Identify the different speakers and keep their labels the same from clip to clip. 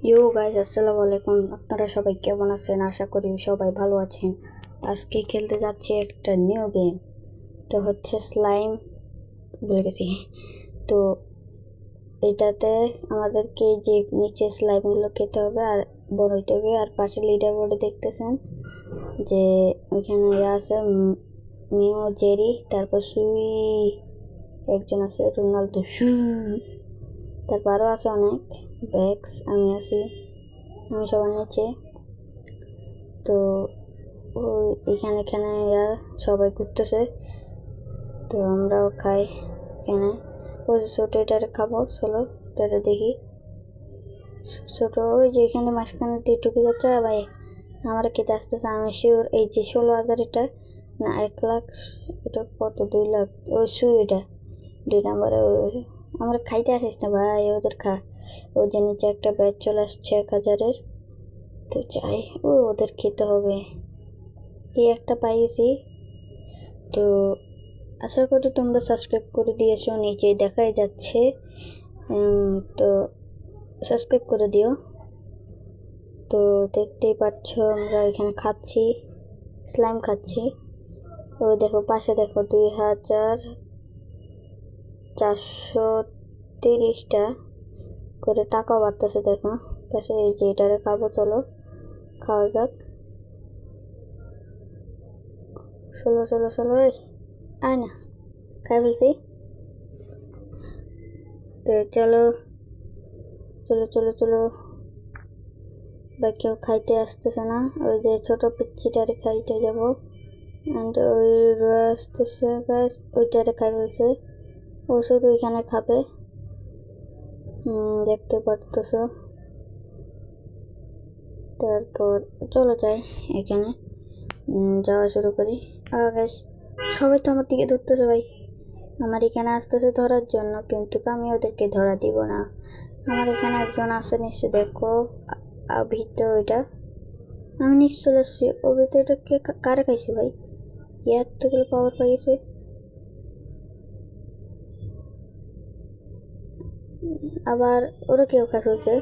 Speaker 1: You guys, আসসালামু আলাইকুম। আপনারা সবাই কেমন আছেন? আশা করি সবাই ভালো আছেন। আজকে খেলতে যাচ্ছি একটা নিউ গেম। তো হচ্ছে স্লাইম, ভুলে গেছি। তো এটাতে আমাদেরকে যে নিচে স্লাইমগুলো খেতে হবে আর বড় হইতে হবে। আর পাশে লিডার বোর্ডে দেখতেছেন যে ওইখানে আছে মিও, জেরি, তারপর সুই, একজন আছে রোনাল্ডো, তারপর আরও আছে অনেক ব্যাগস। আমি আছি, আমি সবার নিচে। তো এখানে এখানে সবাই ঘুরতেছে, তো আমরাও খাই এখানে। ওই ছোটো এটারে খাবো, চলো এটারে দেখি। ছোটো ওই যে এখানে মাঝখানে দিয়ে ঢুকে যাচ্ছে। ভাই আমার খেতে আসতেছে, আমি শিওর এই যে 16,000 এটা না 1 লাখ, এটা কত 2 লাখ। ওই শুই এটা 2 নম্বরে। আমরা খাইতে আসিস না ভাই, ওদের খা। ওই যে নিচে একটা ব্যাচ চলে আসছে 1,000-এর, তো চাই ওদের খেতে হবে। এই একটা পাইছি। তো আশা করি তোমরা সাবস্ক্রাইব করে দিয়েছো, নিচে দেখাই যাচ্ছে। তো সাবস্ক্রাইব করে দিও। তো দেখতেই পাচ্ছ আমরা এখানে খাচ্ছি, স্লাইম খাচ্ছি। তো দেখো পাশে দেখো 2,430টা করে টাকাও বাড়তেছে। দেখো পাশে এই যে এটারে খাবো, চলো খাওয়া যাক। চলো চলো চলো, আয় না, খাই ফেলছি। তো চলো চলো চলো চলো, বা কেউ খাইতে আসতেছে না। ওই যে ছোট পিচ্ছিটারে খাইতে যাবো, অ্যান্ড ওই আসতেছে গাছ, ওইটারে খাই ফেলছে। ও শুধু ওইখানে খাবে, দেখতে পারতেছ। তারপর চলো যাই, এখানে যাওয়া শুরু করি। গাছ সবাই তো আমার দিকে ধরতেছে ভাই, আমার এখানে আসতেছে ধরার জন্য, কিন্তু আমি ওদেরকে ধরা দিব না। আমার এখানে একজন আছে নিশ্চয়, দেখো ভিতরে ওইটা। আমি নিশ্চয় চলে আসছি। ও ভিতরে কারে খাইছে ভাই? এতগুলো পাওয়ার পাইছে। আবার ওরা কেউ খাই ফেলছে।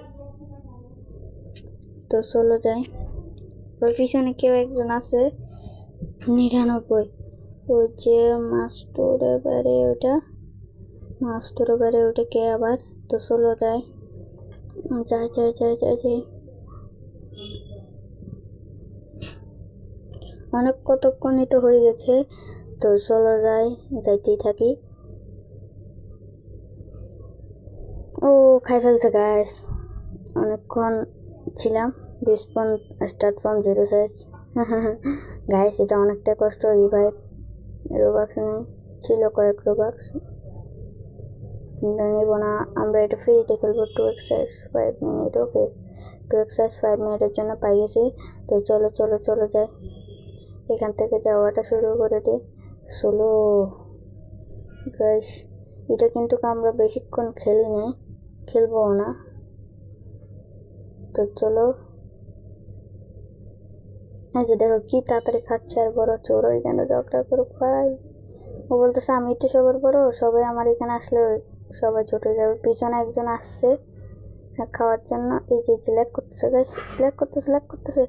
Speaker 1: তো চলো যাই। ওই পিছনে কেউ একজন আছে 99। ওই যে মাস্টুরে বারে ওটা কে আবার? তো চলো যাই যাই যাই যাই যাই যাই। অনেক কতক্ষণই তো হয়ে গেছে, তো চলো যাইতেই থাকি। ও খাই ফেলছে গাইস, অনেকক্ষণ ছিলাম। Respawn start from 0 size. Guys এটা অনেকটা কষ্ট। রিভাইভ রোবাক্স নেই, ছিল কয়েক রোবাক্স, কিন্তু নেব না। আমরা এটা ফ্রিতে খেলবো। 2 এক্সারসাইজ 5 মিনিট। ওকে, 2 এক্সারসাইজ 5 মিনিটের জন্য পাই গেছি। তো চলো চলো চলো যাই, এখান থেকে যাওয়াটা শুরু করে দিই। চলো গাইস, এটা কিন্তু আমরা বেশিক্ষণ খেলবো না। তো চলো, এই যে দেখো কি তাড়াতাড়ি খাচ্ছে, আর বড় চোর এখানে ঝগড়া করুক ভাই। ও বলতেছে আমি তো সবার বড়, সবাই আমার এখানে আসলে সবাই ছুটে যাবে। পিছনে একজন আসছে খাওয়ার জন্য। এই যে ল্যাগ করতেছে গাইস, ল্যাগ করতেছে।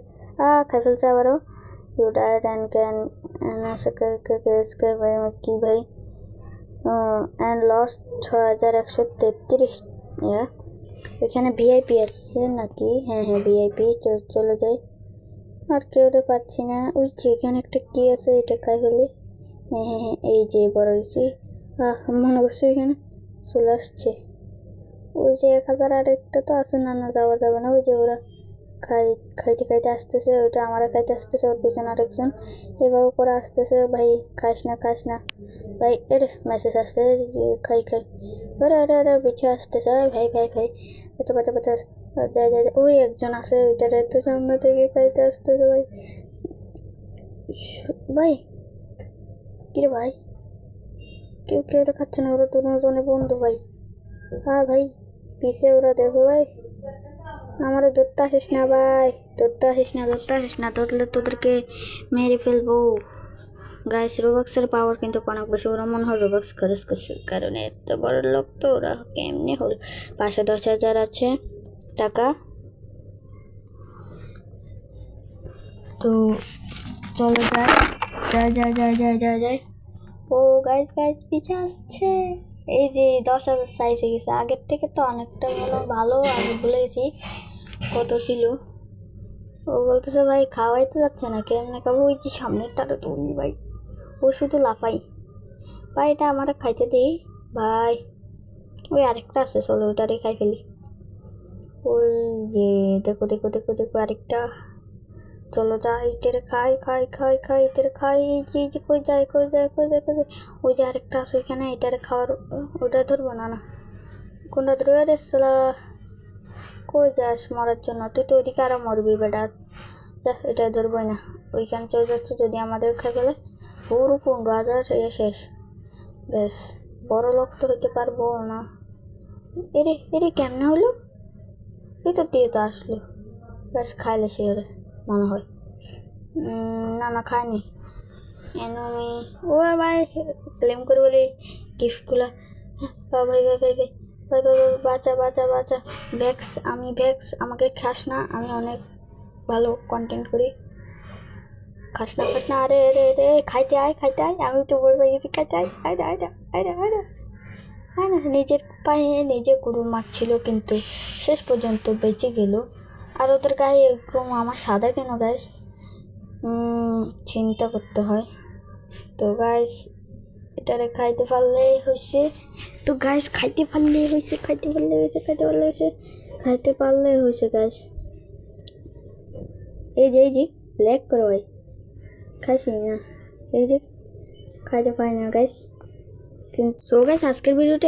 Speaker 1: খাই ফেলছে আবারও। ইউ ডাইড অ্যান্ড ক্যান কি ভাই, অ্যান্ড লস্ট 6,133। এখানে ভিআইপি আসছে নাকি? হ্যাঁ ভিআইপি। চলো যাই। আর কেউ পাচ্ছি না। ওই যে এখানে একটা কি আছে, এটা খাই ফেলি। হ্যাঁ এই যে বড় হয়েছি। মনে করছি এখানে চলে আসছে। ওই যে 1,000 আরেকটা তো আছে। না যাওয়া যাবে না। ওই যে ওরা খাইতে আসতেছে, ওইটা আমরা খাইতে আসতেছে, ওর পিছনে আরেকজন এভাবে করে আসতেছে। ভাই খাইস না ভাই, এর মেসেজ আসছে খাই। আরে পিছিয়ে আসতেছে ভাই। বাচ্চা যাই ওই একজন আছে, ওইটারে তো সামনে থেকে খাইতে আসতেছে ভাই। ভাই কিরে ভাই, কেউ খাচ্ছে না, ওরা দুজনে বন্ধু ভাই। ভাই পিছে ওরা, দেখো ভাই। আমারে ধরতে আসিস না ভাই, ধরতে আসিস না, ধরলে তোদেরকে মেরে ফেলবো। গাইস রোবাক্সের পাওয়ার কিন্তু অনেক বেশি। ওরা মনে হয় রোবাক্স খরচ করছে, কারণ এত বড় লোক তো। ওরা কেমনি হল? পাশে 10,000 আছে টাকা। তো চলো যাই। ও গাইস পিছে আসছে। এই যে 10,000 সাইজ হয়ে গেছে, আগের থেকে তো অনেকটা ভালো। আমি ভুলে গেছি কত ছিল। ও বলতেছে ভাই খাওয়াইতে যাচ্ছে না, কেমনে খাবো? ওই যে সামনেরটারে তুমি ভাই, ও শুধু লাফাই। ভাই এটা আমার খাইতে দিই ভাই। ওই আরেকটা আছে, চলো ওইটারে খাই ফেলি। ওই যে দেখো আরেকটা। চলো যা, এটারে খাই এটারে খাই। এই যে কই যায়। ওই যে আরেকটা আছে ওইখানে, এটারে খাওয়ার। ওটা ধরবো না কোনটা ধরবে রে সালা? কই যাস মরার জন্য? তুই তো ওইদিকে আরো মরবি বেটা। এটা ধরবই না, ওইখানে চলে যাচ্ছে। যদি আমাদের খাই গেলে পুরো 15,000 শেষ। বেশ বড় লোক তো হইতে পারবো না। এরে কেমনে হলো? ভিতর দিয়ে তো আসলো। বেশ খাইলে সে মনে হয়। না খায়নি। এনিমি ও ভাই ক্লেম করে বলি গিফটগুলো। ভাই বাঁচা ভ্যাক্স, আমি ভ্যাক্স, আমাকে খাস না, আমি অনেক ভালো কন্টেন্ট করি। খাস না আরে খাইতে আয়। আমি তো বলবো গেছি খাইতে আয় না। নিজের পায়ে নিজে গরু মারছিল, কিন্তু শেষ পর্যন্ত বেঁচে গেল। আর ওদের গায়ে একদম আমার সাদা কেন গাইস? চিন্তা করতে হয়। তো গাইস এটারে খাইতে পারলেই হয়েছে। গাইস এই যে ল্যাগ করে ভাই, খাইছি না। এই যে খাইতে পারি না গাইস। কিন্তু গাইস আজকের ভিডিওটা